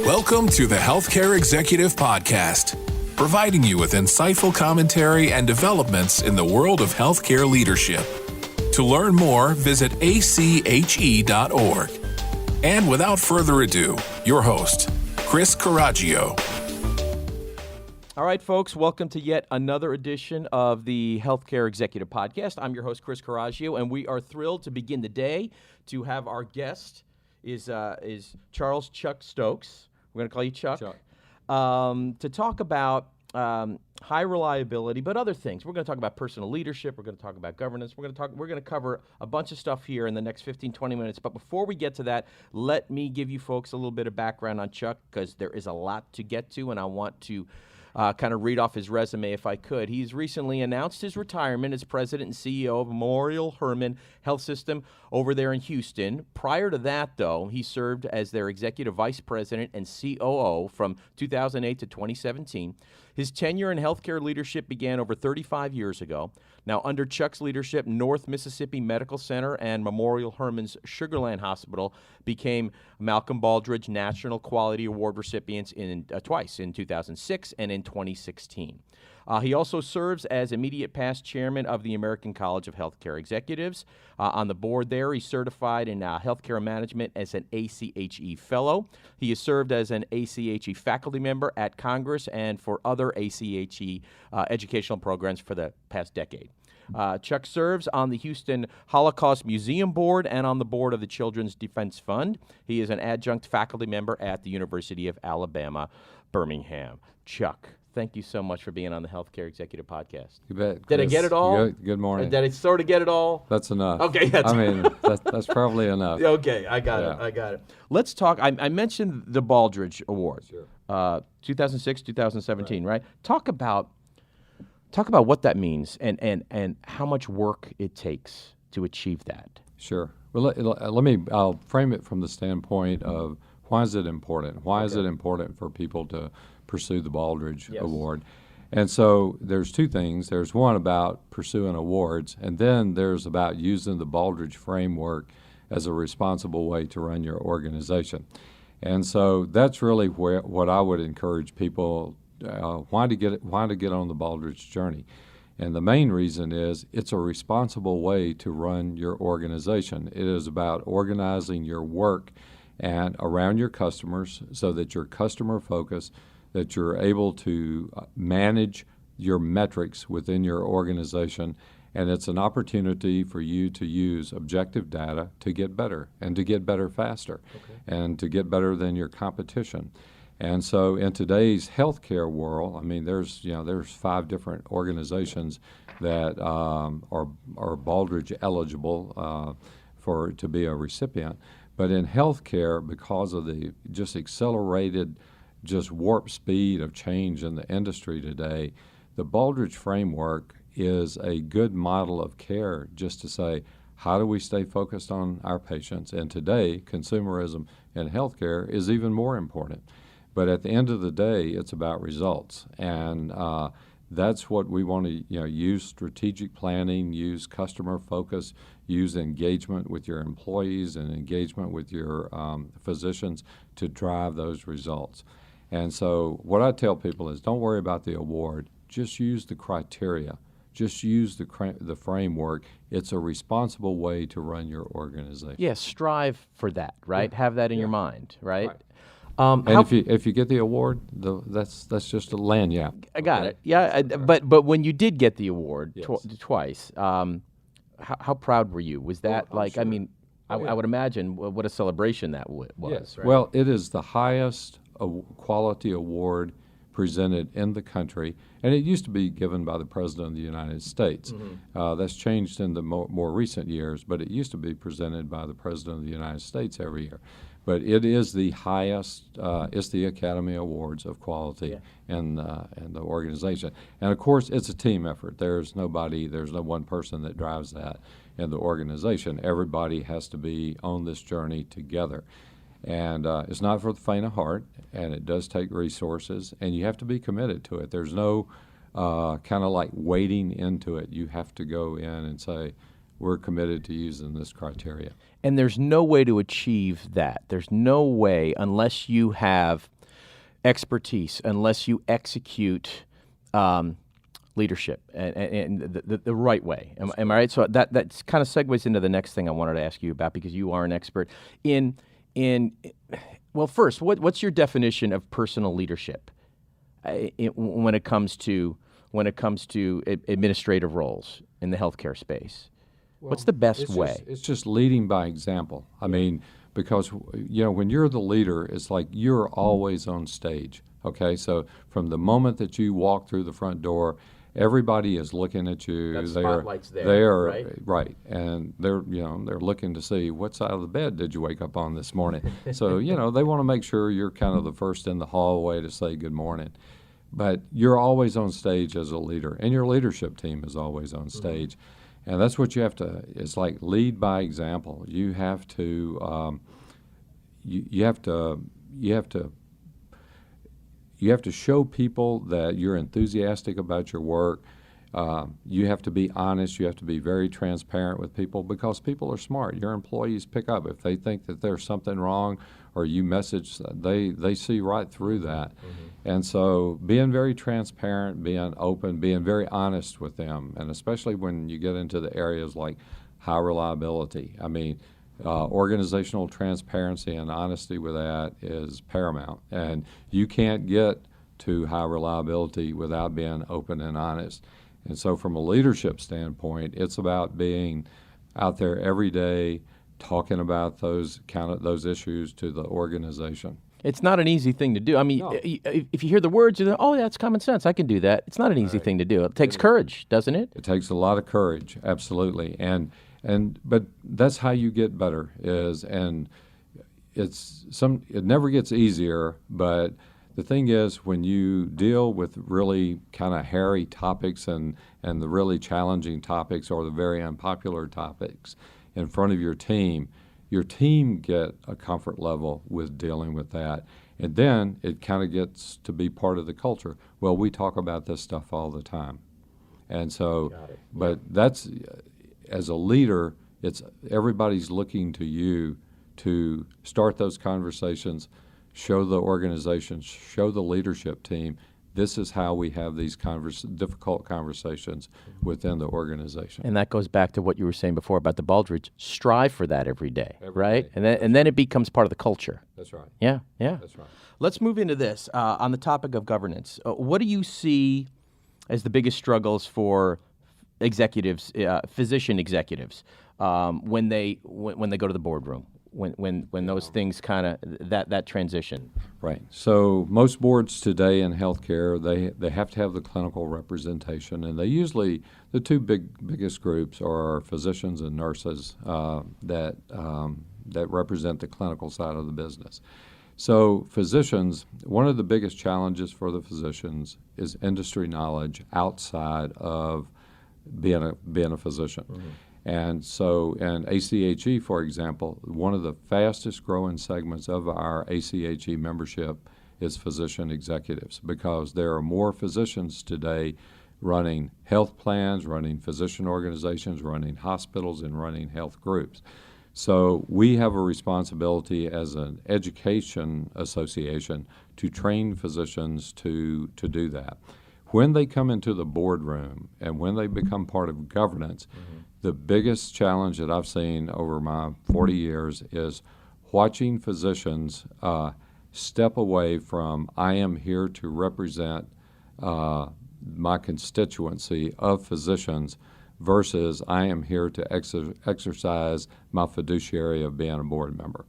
Welcome to the Healthcare Executive Podcast, providing you with insightful commentary and developments in the world of healthcare leadership. To learn more, visit ache.org. And without further ado, your host, Chris Coraggio. All right, folks, welcome to yet another edition of the Healthcare Executive Podcast. I'm your host, Chris Coraggio, and we are thrilled to begin the day to have our guest is Charles Chuck Stokes. We're going to call you Chuck. To talk about high reliability, but other things. We're going to talk about personal leadership. We're going to talk about governance. We're going to cover a bunch of stuff here in the next 15, 20 minutes. But before we get to that, let me give you folks a little bit of background on Chuck, because there is a lot to get to, and I want to kind of read off his resume if I could. He's recently announced his retirement as president and CEO of Memorial Hermann Health System over there in Houston. Prior to that, though, he served as their executive vice president and COO from 2008 to 2017. His tenure in healthcare leadership began over 35 years ago. Now, under Chuck's leadership, North Mississippi Medical Center and Memorial Hermann's Sugar Land Hospital became Malcolm Baldrige National Quality Award recipients twice, in 2006 and in 2016. He also serves as immediate past chairman of the American College of Healthcare Executives. On the board there, he's certified in healthcare management as an ACHE fellow. He has served as an ACHE faculty member at Congress and for other ACHE educational programs for the past decade. Chuck serves on the Houston Holocaust Museum Board and on the board of the Children's Defense Fund. He is an adjunct faculty member at the University of Alabama, Birmingham. Chuck, thank you so much for being on the Healthcare Executive Podcast. You bet. Did I get it all? Good morning. Did I sort of get it all? That's enough. Okay. That's probably enough. Okay, I got it. Let's talk. I mentioned the Baldrige Award, Sure. 2006, 2017, right? Talk about what that means and how much work it takes to achieve that. Sure. Well, I'll frame it from the standpoint of why is it important? Why is it important for people to pursue the Baldrige Award? And so there's two things. There's one about pursuing awards, and then there's about using the Baldrige framework as a responsible way to run your organization. And so that's really what I would encourage people why to get on the Baldrige journey. And the main reason is it's a responsible way to run your organization. It is about organizing your work and around your customers so that you're customer focused, that you're able to manage your metrics within your organization, and it's an opportunity for you to use objective data to get better and to get better faster and to get better than your competition. And so in today's healthcare world, I mean, there's 5 different organizations that are Baldrige eligible to be a recipient. But in healthcare, because of the just accelerated, just warp speed of change in the industry today, the Baldrige framework is a good model of care just to say, how do we stay focused on our patients? And today, consumerism in healthcare is even more important. But at the end of the day, it's about results. And that's what we want to use strategic planning, use customer focus, use engagement with your employees and engagement with your physicians to drive those results. And so what I tell people is don't worry about the award. Just use the criteria. Just use the framework. It's a responsible way to run your organization. Yes, strive for that, right? Have that in your mind, right? And if you get the award, that's just a lanyard. I got it. Yeah, but when you did get the award twice, how proud were you? Was that sure. I mean, I would imagine what a celebration that was. Yes. Right? Well, it is the highest quality award presented in the country, and it used to be given by the President of the United States. Mm-hmm. That's changed in the more recent years, but it used to be presented by the President of the United States every year. But it is the highest, it's the Academy Awards of quality in the organization. And of course, it's a team effort. There's no one person that drives that in the organization. Everybody has to be on this journey together. And it's not for the faint of heart, and it does take resources, and you have to be committed to it. There's no kind of like wading into it. You have to go in and say, we're committed to using this criteria. And there's no way to achieve that. There's no way unless you have expertise unless you execute leadership and the right way. Am I right? So that kind of segues into the next thing I wanted to ask you about, because you are an expert in well, first, what's your definition of personal leadership when it comes to administrative roles in the healthcare space? Well, what's the best way? It's just leading by example. I mean, because when you're the leader, it's like you're always on stage. Okay, so from the moment that you walk through the front door, everybody is looking at you. That spotlight's there. They are right, and they're looking to see what side of the bed did you wake up on this morning. So they want to make sure you're kind of the first in the hallway to say good morning. But you're always on stage as a leader, and your leadership team is always on stage. Mm-hmm. And that's what you have to. It's like lead by example. You have to. You have to show people that you're enthusiastic about your work. You have to be honest. You have to be very transparent with people, because people are smart. Your employees pick up if they think that there's something wrong, or you message. They see right through that. Mm-hmm. And so being very transparent, being open, being very honest with them, and especially when you get into the areas like high reliability. I mean, organizational transparency and honesty with that is paramount. And you can't get to high reliability without being open and honest. And so from a leadership standpoint, it's about being out there every day talking about those issues to the organization. It's not an easy thing to do. I mean, no. If you hear the words, you're like, oh, that's common sense. I can do that. It's not an easy thing to do. It takes courage, doesn't it? It takes a lot of courage, absolutely. But that's how you get better. It never gets easier, but the thing is, when you deal with really kind of hairy topics and the really challenging topics or the very unpopular topics in front of your team get a comfort level with dealing with that. And then it kind of gets to be part of the culture. Well, we talk about this stuff all the time. And so, but that's, as a leader, it's everybody's looking to you to start those conversations, show the organization, show the leadership team, this is how we have these difficult conversations within the organization. And that goes back to what you were saying before about the Baldrige. Strive for that every day, right? And then it becomes part of the culture. That's right. Yeah. That's right. Let's move into this. On the topic of governance, what do you see as the biggest struggles for executives, physician executives, when they go to the boardroom? When those things kind of that transition. Right. So most boards today in healthcare, they have to have the clinical representation, and they usually, the two biggest groups are physicians and nurses that represent the clinical side of the business. So physicians, one of the biggest challenges for the physicians is industry knowledge outside of being a physician. Mm-hmm. And so in ACHE, for example, one of the fastest growing segments of our ACHE membership is physician executives, because there are more physicians today running health plans, running physician organizations, running hospitals, and running health groups. So we have a responsibility as an education association to train physicians to do that. When they come into the boardroom and when they become part of governance, mm-hmm. the biggest challenge that I've seen over my 40 years is watching physicians step away from, I am here to represent my constituency of physicians, versus I am here to exercise my fiduciary of being a board member.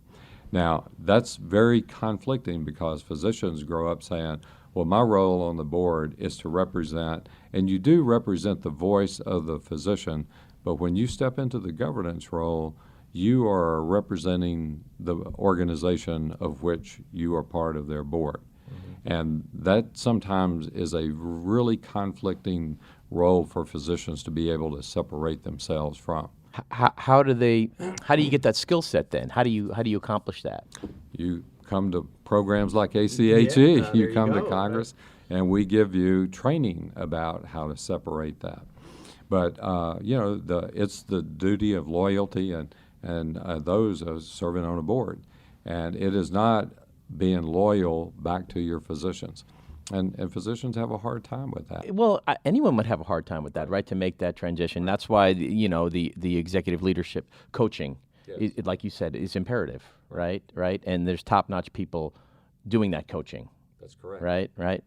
Now, that's very conflicting, because physicians grow up saying, well, my role on the board is to represent, and you do represent the voice of the physician, but when you step into the governance role, you are representing the organization of which you are part of their board. Mm-hmm. And that sometimes is a really conflicting role for physicians to be able to separate themselves from. How do you get that skill set then? How do you accomplish that? You come to programs like ACHE, you come to Congress, and we give you training about how to separate that. But it's the duty of loyalty and those of serving on a board, and it is not being loyal back to your physicians. And physicians have a hard time with that. Well, anyone would have a hard time with that, right? To make that transition. That's why the executive leadership coaching, like you said, is imperative, right? Right, and there's top-notch people doing that coaching. That's correct. Right.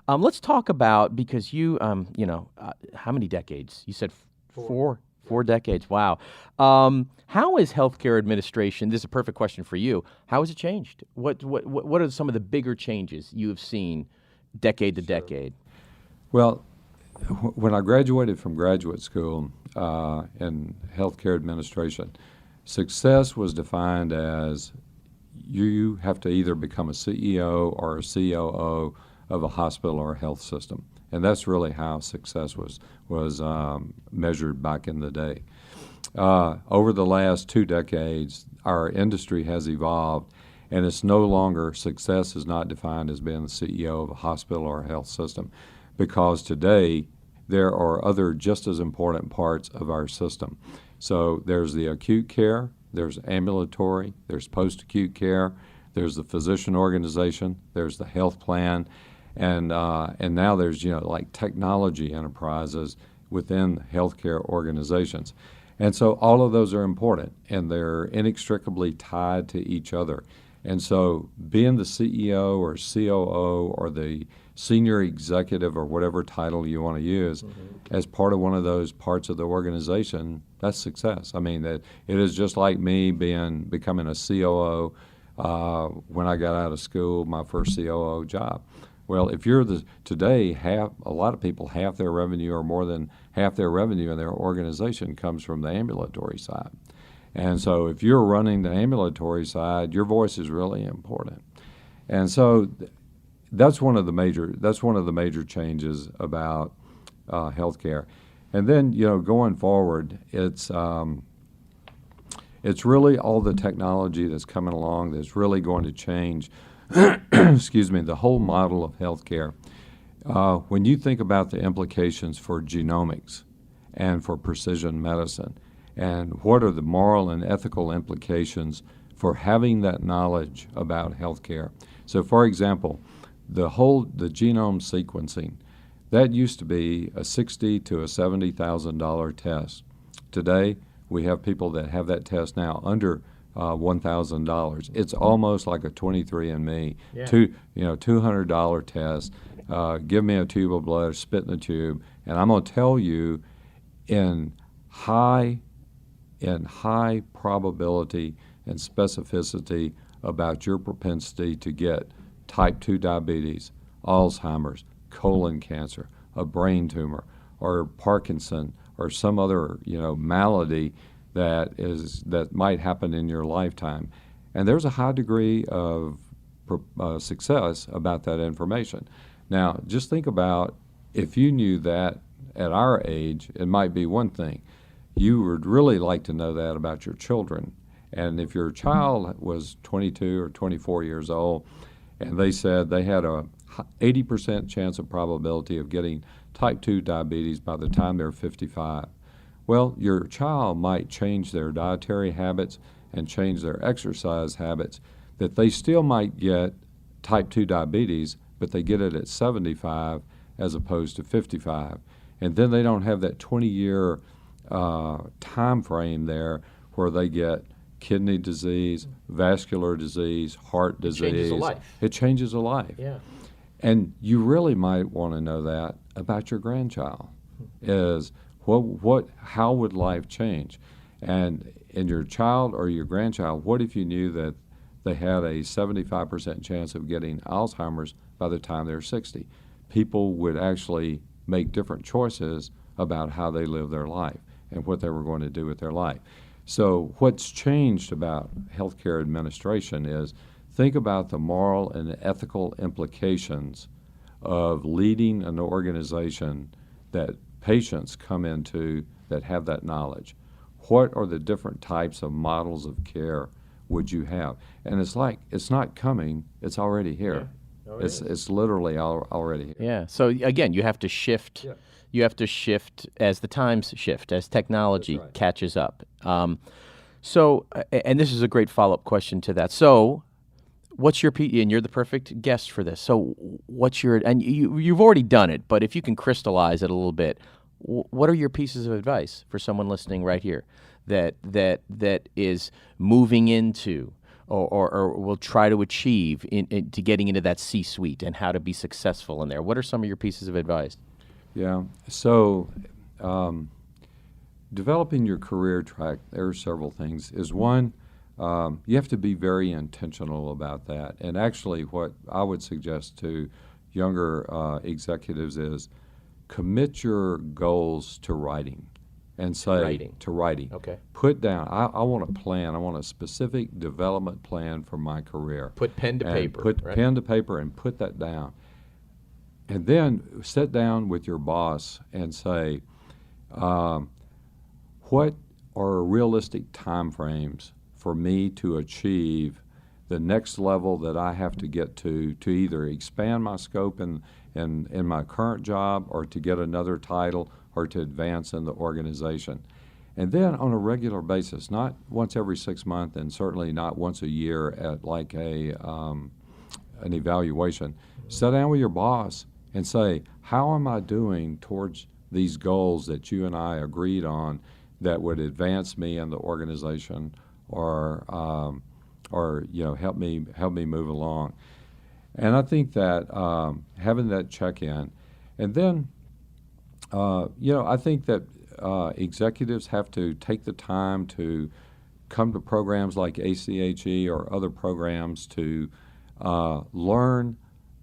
Let's talk about, because you how many decades? You said four decades. Wow. How is healthcare administration? This is a perfect question for you. How has it changed? What are some of the bigger changes you have seen? Decade to decade. Well, when I graduated from graduate school in healthcare administration, success was defined as you have to either become a CEO or a COO of a hospital or a health system, and that's really how success was measured back in the day. Over the last 2 decades, our industry has evolved. And it's no longer, success is not defined as being the CEO of a hospital or a health system, because today there are other just as important parts of our system. So there's the acute care, there's ambulatory, there's post-acute care, there's the physician organization, there's the health plan, and now there's like technology enterprises within healthcare organizations. And so all of those are important, and they're inextricably tied to each other. And so being the CEO or COO or the senior executive or whatever title you want to use as part of one of those parts of the organization, that's success. I mean, that it is just like me becoming a COO when I got out of school, my first COO job. Well, if you're today, a lot of people, half their revenue or more than half their revenue in their organization comes from the ambulatory side. And so if you're running the ambulatory side, your voice is really important. And so that's one of the major changes about healthcare. And then, going forward, it's really all the technology that's coming along that's really going to change the whole model of healthcare. When you think about the implications for genomics and for precision medicine, and what are the moral and ethical implications for having that knowledge about healthcare. So, for example, the genome sequencing, that used to be a $60,000 to a $70,000 test. Today, we have people that have that test now under $1,000. It's almost like a 23andMe, $200 test. Give me a tube of blood, spit in the tube, and I'm going to tell you in high probability and specificity about your propensity to get type 2 diabetes, Alzheimer's, colon cancer, a brain tumor, or Parkinson, or some other malady that might happen in your lifetime. And there's a high degree of success about that information. Now, just think about if you knew that at our age, it might be one thing. You would really like to know that about your children. And if your child was 22 or 24 years old and they said they had a 80% chance of probability of getting type 2 diabetes by the time they're 55, well, your child might change their dietary habits and change their exercise habits, that they still might get type 2 diabetes, but they get it at 75 as opposed to 55. And then they don't have that 20-year time frame there where they get kidney disease, vascular disease, heart disease. It changes a life. It changes a life. Yeah. And you really might want to know that about your grandchild, is how would life change? And in your child or your grandchild, what if you knew that they had a 75% chance of getting Alzheimer's by the time they're 60? People would actually make different choices about how they live their life and what they were going to do with their life. So what's changed about healthcare administration is think about the moral and ethical implications of leading an organization that patients come into that have that knowledge. What are the different types of models of care would you have? And it's like, it's not coming, it's already here. Yeah. It's literally already here. Yeah. So again, you have to shift. Yeah. You have to shift as the times shift, as technology catches up. And this is a great follow-up question to that. So what's your and you're the perfect guest for this. So what's your, and you've already done it, but if you can crystallize it a little bit, what are your pieces of advice for someone listening right here that is moving into or will try to achieve to getting into that C-suite and how to be successful in there? What are some of your pieces of advice? Yeah. So developing your career track, there are several things. Is one, you have to be very intentional about that. And actually what I would suggest to younger executives is commit your goals to writing. And say to writing. Okay. Put down. I want a plan. I want a specific development plan for my career. Put pen to paper. Put pen to paper and put that down. And then sit down with your boss and say, what are realistic time frames for me to achieve the next level that I have to get to either expand my scope in my current job or to get another title or to advance in the organization. And then on a regular basis, not once every 6 months and certainly not once a year at like an evaluation, sit down with your boss and say, how am I doing towards these goals that you and I agreed on that would advance me in the organization or help me move along. And I think that having that check-in, and then I think that executives have to take the time to come to programs like ACHE or other programs to learn.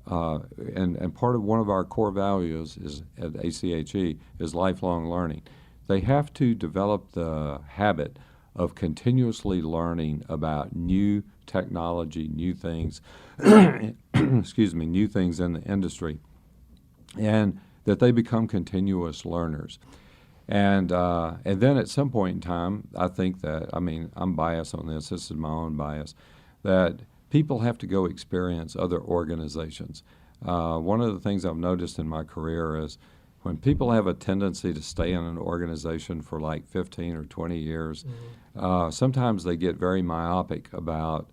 And part of one of our core values is at ACHE is lifelong learning. They have to develop the habit of continuously learning about new technology, new things, new things in the industry, and that they become continuous learners. And then at some point in time, I think that, I'm biased on this is my own bias, that people have to go experience other organizations. One of the things I've noticed in my career is when people have a tendency to stay in an organization for like 15 or 20 years, sometimes they get very myopic about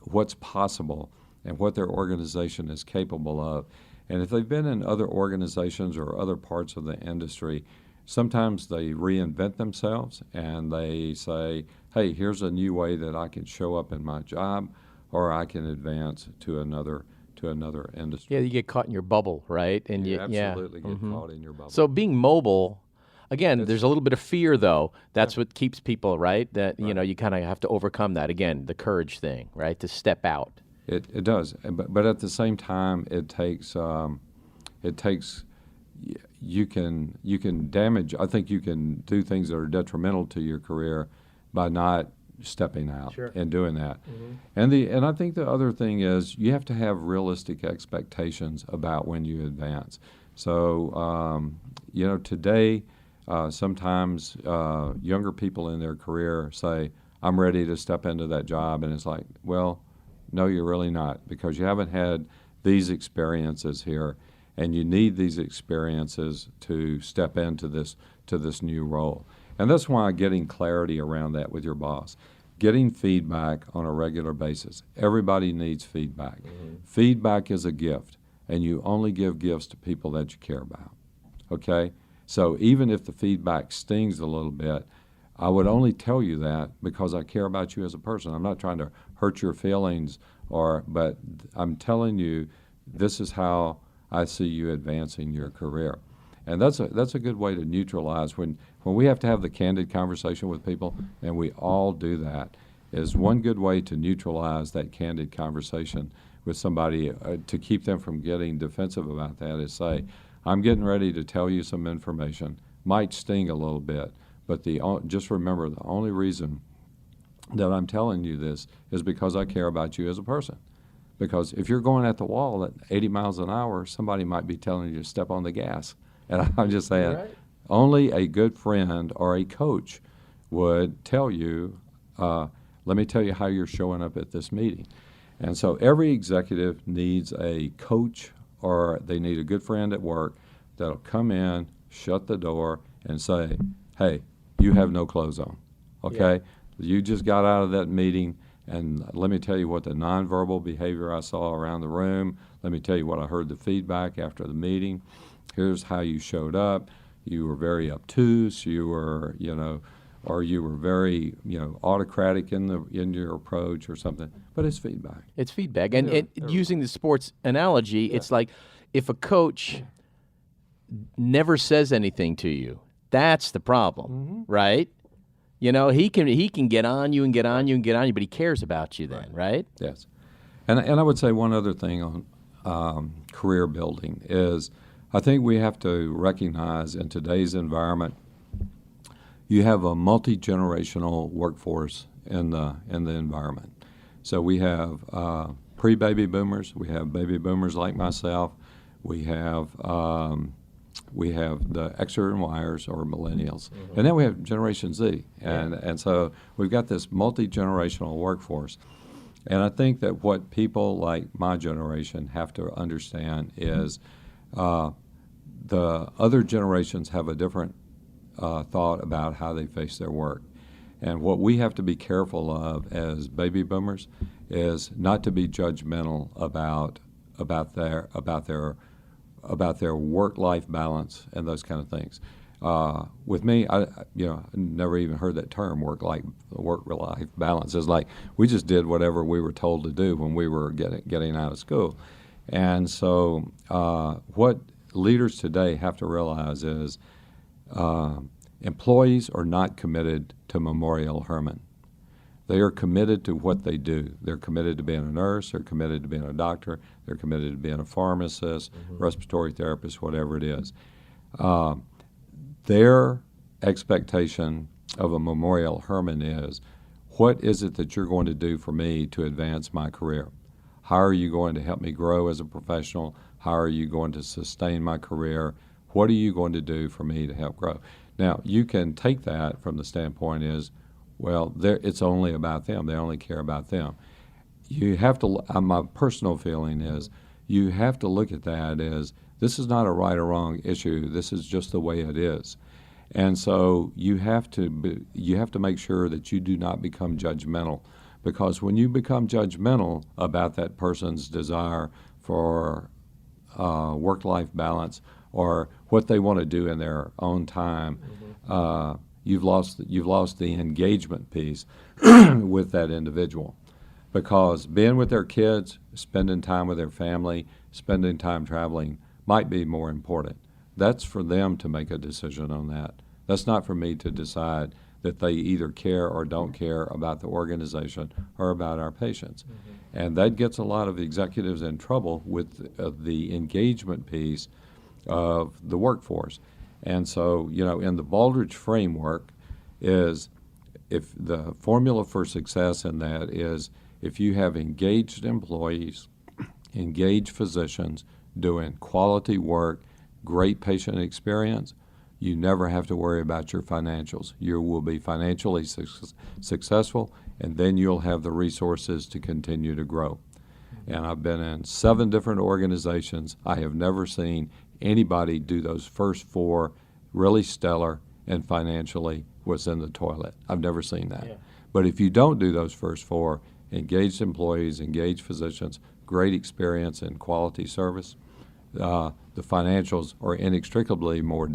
what's possible and what their organization is capable of. And if they've been in other organizations or other parts of the industry, sometimes they reinvent themselves and they say, hey, here's a new way that I can show up in my job or I can advance to another industry. Yeah, you get caught in your bubble, right? And you absolutely get caught in your bubble. So being mobile, again, there's a little bit of fear, though. That's what keeps people, right? That you kind of have to overcome that. Again, the courage thing, right? To step out. It does, but at the same time, it takes you can damage. I think you can do things that are detrimental to your career by not stepping out and doing that. And I think the other thing is you have to have realistic expectations about when you advance. So today sometimes younger people in their career say, I'm ready to step into that job, and it's like, well, no, you're really not, because you haven't had these experiences here, and you need these experiences to step into this new role. And that's why getting clarity around that with your boss, getting feedback on a regular basis. Everybody needs feedback. Feedback is a gift, and you only give gifts to people that you care about, okay? So even if the feedback stings a little bit, I would only tell you that because I care about you as a person. I'm not trying to hurt your feelings, but I'm telling you this is how I see you advancing your career. And that's a good way to neutralize when we have to have the candid conversation with people, and we all do that, is one good way to neutralize that candid conversation with somebody to keep them from getting defensive about that is say, I'm getting ready to tell you some information. Might sting a little bit, but just remember the only reason that I'm telling you this is because I care about you as a person. Because if you're going at the wall at 80 miles an hour, somebody might be telling you to step on the gas. And I'm just saying, only a good friend or a coach would tell you, let me tell you how you're showing up at this meeting. And so every executive needs a coach, or they need a good friend at work that'll come in, shut the door, and say, hey, you have no clothes on, okay? You just got out of that meeting, And let me tell you what the nonverbal behavior I saw around the room. Let me tell you what I heard the feedback after the meeting. Here's how you showed up. You were very obtuse. You were, or you were very, autocratic in your approach or something. But it's feedback. It's feedback. And using the sports analogy, it's like if a coach never says anything to you, that's the problem, right? He can get on you and get on you and get on you, but he cares about you then, right? Yes. And I would say one other thing on career building is I think we have to recognize in today's environment you have a multi-generational workforce in the environment. So we have pre-baby boomers, we have baby boomers like myself, we have the Xers and Yers or millennials, and then we have Generation Z, and so we've got this multi-generational workforce. And I think that what people like my generation have to understand is the other generations have a different thought about how they face their work. And what we have to be careful of as baby boomers is not to be judgmental about their work-life balance and those kind of things. With me, I never even heard that term, work-life balance. It's like we just did whatever we were told to do when we were getting out of school. And so what leaders today have to realize is employees are not committed to Memorial Hermann. They are committed to what they do. They're committed to being a nurse. They're committed to being a doctor. They're committed to being a pharmacist, respiratory therapist, whatever it is. Their expectation of a Memorial Hermann is, what is it that you're going to do for me to advance my career? How are you going to help me grow as a professional? How are you going to sustain my career? What are you going to do for me to help grow? Now, you can take that from the standpoint is, well, it's only about them. They only care about them. You have to, my personal feeling is, you have to look at that as, this is not a right or wrong issue. This is just the way it is. And so you have to make sure that you do not become judgmental, because when you become judgmental about that person's desire for work-life balance or what they want to do in their own time, you've lost the engagement piece with that individual. Because being with their kids, spending time with their family, spending time traveling might be more important. That's for them to make a decision on that. That's not for me to decide that they either care or don't care about the organization or about our patients. And that gets a lot of executives in trouble with the engagement piece of the workforce. And so, in the Baldrige framework is, if the formula for success in that is, if you have engaged employees, engaged physicians doing quality work, great patient experience, you never have to worry about your financials. You will be financially successful, and then you'll have the resources to continue to grow. And I've been in 7 different organizations. I have never seen anybody do those first 4 really stellar and financially was in the toilet. I've never seen that. Yeah. But if you don't do those first 4, engaged employees, engaged physicians, great experience and quality service, the financials are inextricably more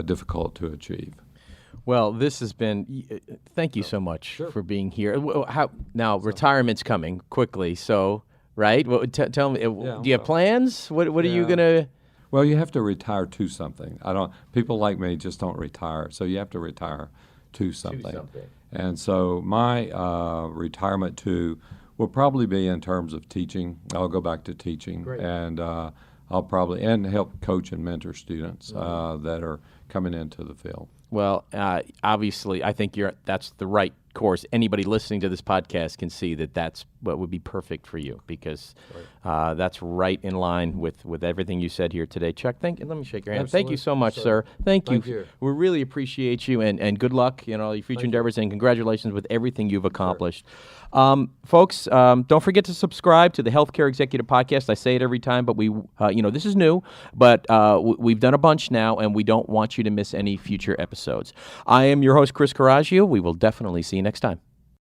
difficult to achieve. Well, this has been, thank you so much for being here. Now, retirement's coming quickly, so, right? Well, tell me, do you have plans? What are you going to? Well, you have to retire to something. People like me just don't retire, so you have to retire to something. And so my retirement to will probably be in terms of teaching. I'll go back to teaching. Great. And I'll probably help coach and mentor students that are coming into the field. Well, obviously, I think that's the right course. Anybody listening to this podcast can see that that's what would be perfect for you, because that's right in line with everything you said here today. Chuck, let me shake your hand. Absolutely. Thank you so much, sir. Thank you. We really appreciate you, and good luck, your future endeavors, and congratulations with everything you've accomplished. Folks, don't forget to subscribe to the Healthcare Executive Podcast. I say it every time, but this is new, but we've done a bunch now, and we don't want you to miss any future episodes. I am your host, Chris Coraggio. We will definitely see you next time.